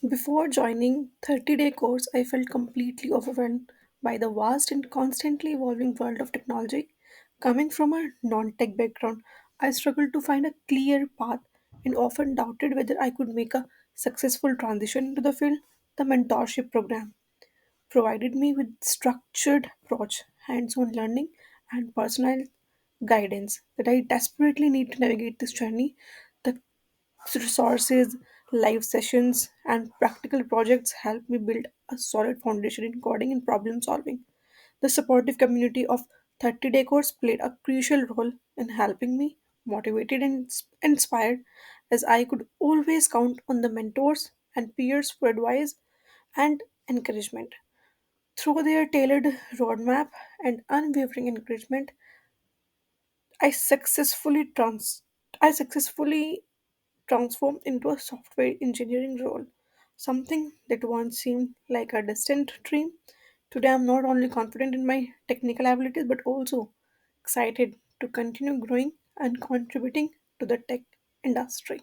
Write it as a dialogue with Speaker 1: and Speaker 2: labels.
Speaker 1: Before joining 30-day course, I felt completely overwhelmed by the vast and constantly evolving world of technology. Coming from a non-tech background, I struggled to find a clear path and often doubted whether I could make a successful transition into the field. The mentorship program provided me with structured approach, hands-on learning, and personalized guidance that I desperately need to navigate this journey. The resources, live sessions, and practical projects help me build a solid foundation in coding and problem solving. The supportive community of 30-day course played a crucial role in helping me motivated and inspired, as I could always count on the mentors and peers for advice and encouragement. Through their tailored roadmap and unwavering encouragement, I successfully I successfully transformed into a software engineering role. Something that once seemed like a distant dream. Today I'm not only confident in my technical abilities but also excited to continue growing and contributing to the tech industry.